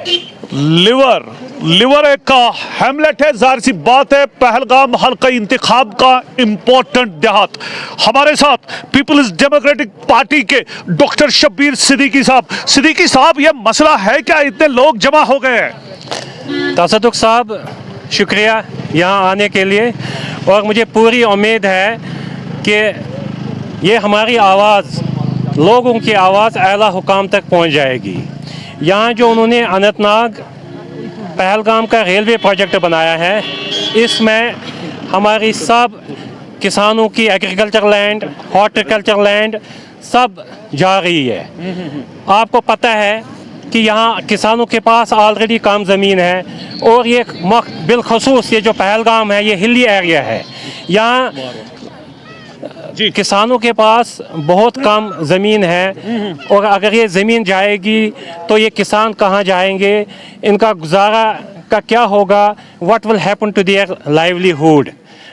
Liver एक Hamlet है, जाहिर सी बात है पहलगाम हल्का इंतखाब का इम्पोर्टेंट देहात। हमारे साथ पीपल्स डेमोक्रेटिक पार्टी के डॉक्टर शब्बीर सिद्दीकी साहब, ये मसला है क्या, इतने लोग जमा हो गए हैं? तसद्दुक साहब, शुक्रिया यहाँ आने के लिए, और मुझे पूरी उम्मीद है कि ये हमारी आवाज़, लोगों की आवाज़ आला हुकाम तक पहुँच जाएगी। यहाँ जो उन्होंने अनंतनाग पहलगाम का रेलवे प्रोजेक्ट बनाया है, इसमें हमारी सब किसानों की एग्रीकल्चर लैंड, हॉर्टिकल्चर लैंड सब जा रही है। आपको पता है कि यहाँ किसानों के पास ऑलरेडी कम ज़मीन है, और ये बिलखसूस ये जो पहलगाम है, ये हिली एरिया है। यहाँ किसानों के पास बहुत कम ज़मीन है, और अगर ये ज़मीन जाएगी तो ये किसान कहाँ जाएंगे, इनका गुजारा का क्या होगा, what will happen to their livelihood.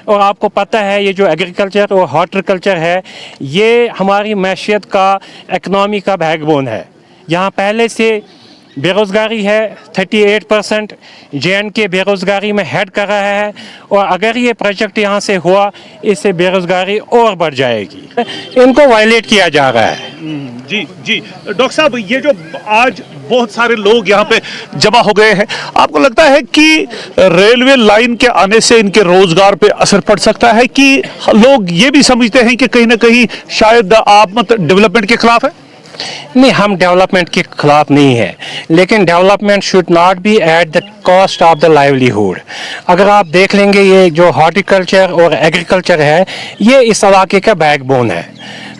और आपको पता है ये जो एग्रीकल्चर और हॉर्टिकल्चर है, ये हमारी मैशियत का, इकनॉमी का बैकबोन है। यहाँ पहले से बेरोज़गारी है 38%, JNK बेरोज़गारी में हेड कर रहा है, और अगर ये प्रोजेक्ट यहाँ से हुआ, इससे बेरोज़गारी और बढ़ जाएगी। इनको वायलेट किया जा रहा है। जी डॉक्टर साहब, ये जो आज बहुत सारे लोग यहाँ पे जमा हो गए हैं, आपको लगता है कि रेलवे लाइन के आने से इनके रोजगार पे असर पड़ सकता है, कि लोग ये भी समझते हैं कि कहीं ना कहीं शायद आप डेवलपमेंट के खिलाफ है? नहीं, हम डेवलपमेंट के खिलाफ नहीं है, लेकिन development should not be at the cost of the livelihood. अगर आप देख लेंगे, ये जो हॉर्टिकल्चर और एग्रीकल्चर है, ये इस इलाके का बैकबोन है।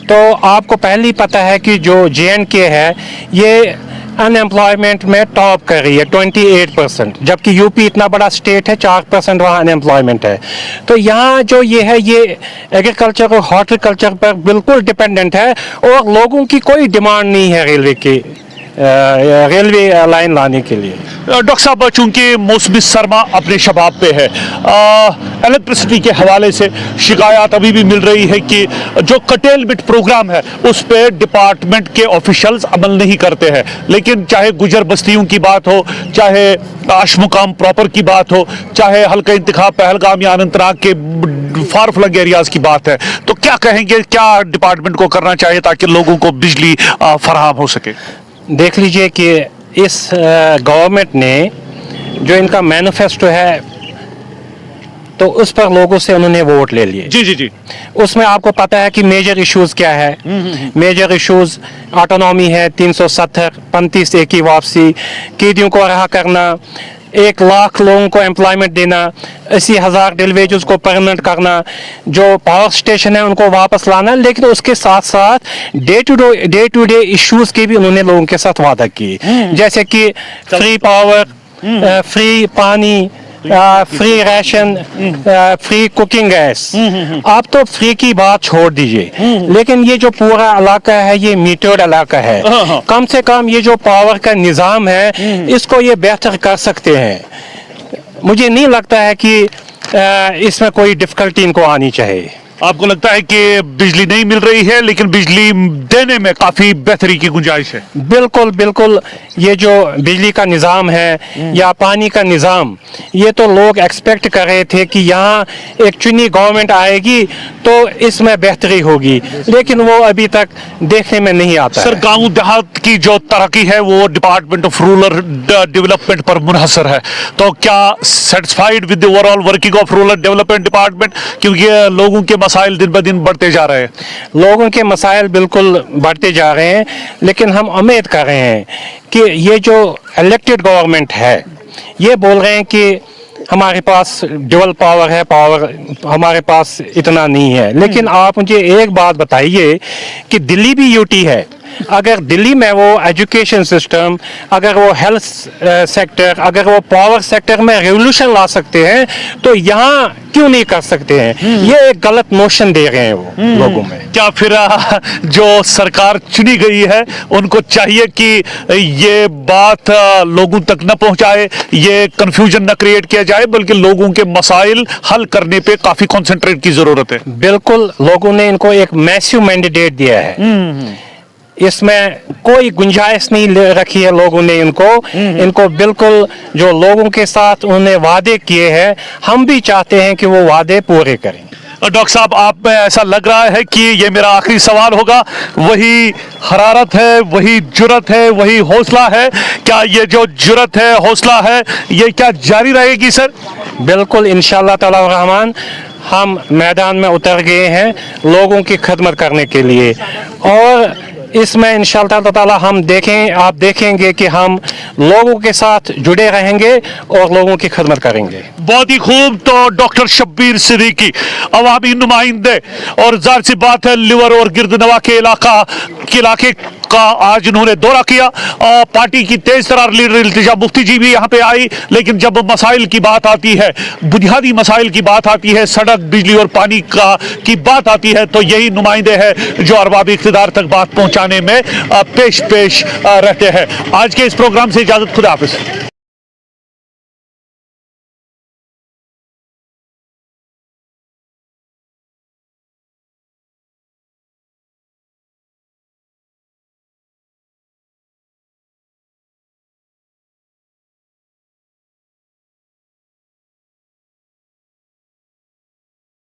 तो आपको पहले ही पता है कि जो JNK है, ये अनएम्प्लॉयमेंट में टॉप कर रही है 28%, जबकि यूपी इतना बड़ा स्टेट है, 4% वहाँ अनएम्प्लॉयमेंट है। तो यहाँ जो ये है, ये एग्रीकल्चर और हॉर्टिकल्चर पर बिल्कुल डिपेंडेंट है, और लोगों की कोई डिमांड नहीं है रेलवे लाइन लाने के लिए। डॉक्टर साहब, चूंकि मौसमी सरमा अपने शबाब पे है, इलेक्ट्रिसिटी के हवाले से शिकायत अभी भी मिल रही है कि जो कटेलमेंट प्रोग्राम है उस पे डिपार्टमेंट के ऑफिशियल्स अमल नहीं करते हैं। लेकिन चाहे गुजर बस्तियों की बात हो, चाहे आशमुकाम प्रॉपर की बात हो, चाहे हल्का इंतखाब पहलगाम या अनंतनाग के फार फ्लंग एरियाज की बात है, तो क्या कहेंगे, क्या डिपार्टमेंट को करना चाहिए ताकि लोगों को बिजली फराहम हो सके? देख लीजिए कि इस गवर्नमेंट ने जो इनका मैनिफेस्टो है, तो उस पर लोगों से उन्होंने वोट ले लिए। जी। उसमें आपको पता है कि मेजर इश्यूज क्या है। मेजर इश्यूज ऑटोनॉमी है, 370, 35A की वापसी, कैदियों को रहा करना, 1 लाख लोगों को एम्प्लॉयमेंट देना, 80,000 डेलीवेजर्स को परमानेंट करना, जो पावर स्टेशन है उनको वापस लाना। लेकिन उसके साथ साथ डे टू डे इश्यूज के भी उन्होंने लोगों के साथ वादा किए, जैसे कि फ्री पावर, फ्री पानी, free ration, free cooking gas. आप तो फ्री की बात छोड़ दीजिए, लेकिन ये जो पूरा इलाका है, ये मीटर्ड इलाका है। कम से कम ये जो पावर का निज़ाम है, इसको ये बेहतर कर सकते हैं। मुझे नहीं लगता है कि इसमें कोई डिफिकल्टी इनको आनी चाहिए। आपको लगता है कि बिजली नहीं मिल रही है, लेकिन बिजली देने में काफी बेहतरी की गुंजाइश है? बिल्कुल। ये जो बिजली का निज़ाम है या पानी का निज़ाम, ये तो लोग एक्सपेक्ट कर रहे थे कि यहाँ एक चुनी गवर्नमेंट आएगी तो इसमें बेहतरी होगी, लेकिन वो अभी तक देखने में नहीं आता। सर, गांव देहात की जो तरक्की है वो डिपार्टमेंट ऑफ रूरल डेवलपमेंट पर मुनहसर है, तो क्या satisfied with the overall working of rural development department? क्योंकि लोगों के मसाइल दिन ब दिन बढ़ते जा रहे हैं। लोगों के मसाइल बिल्कुल बढ़ते जा रहे हैं, लेकिन हम उम्मीद कर रहे हैं कि ये जो इलेक्टेड गवर्नमेंट है, ये बोल रहे हैं कि हमारे पास ड्यूअल पावर है, पावर हमारे पास इतना नहीं है। लेकिन आप मुझे एक बात बताइए कि दिल्ली भी यूटी है। अगर दिल्ली में वो एजुकेशन सिस्टम, अगर वो हेल्थ सेक्टर, अगर वो पावर सेक्टर में रेवोल्यूशन ला सकते हैं, तो यहाँ क्यों नहीं कर सकते हैं? ये एक गलत नोशन दे रहे हैं वो लोगों में। क्या फिर जो सरकार चुनी गई है उनको चाहिए कि ये बात लोगों तक न पहुंचाए, ये कंफ्यूजन न क्रिएट किया जाए, बल्कि लोगों के मसाइल हल करने पे काफी कंसंट्रेट की जरूरत है? बिल्कुल, लोगों ने इनको एक मैसिव मैंडेट दिया है इसमें कोई गुंजाइश नहीं रखी है लोगों ने इनको बिल्कुल जो लोगों के साथ उन्होंने वादे किए हैं, हम भी चाहते हैं कि वो वादे पूरे करें। डॉक्टर साहब, आप में ऐसा लग रहा है कि ये मेरा आखिरी सवाल होगा, वही हरारत है, वही जुर्रत है, वही हौसला है, क्या ये जो जुर्रत है, हौसला है, ये क्या जारी रहेगी सर? बिल्कुल, इंशाअल्लाह ताला रहमान हम मैदान में उतर गए हैं लोगों की खिदमत करने के लिए, और इसमें इंशाअल्लाह ताला आप देखेंगे कि हम लोगों के साथ जुड़े रहेंगे और लोगों की खिदमत करेंगे। बहुत ही खूब। तो डॉक्टर शब्बीर सिद्दीकी अवामी नुमाइंदे, और जाहिर सी बात है लिवर और गिरदनवा के इलाके का आज उन्होंने दौरा किया। पार्टी की तेज तरार लीडर इल्तिजा मुफ्ती जी भी यहाँ पे आई, लेकिन जब मसाइल की बात आती है, बुनियादी मसाइल की बात आती है, सड़क, बिजली और पानी की बात आती है, तो यही नुमाइंदे हैं जो अरबाब इख्तिदार तक बात पहुँचाने में पेश रहते हैं। आज के इस प्रोग्राम से इजाज़त, खुदा हाफिज़।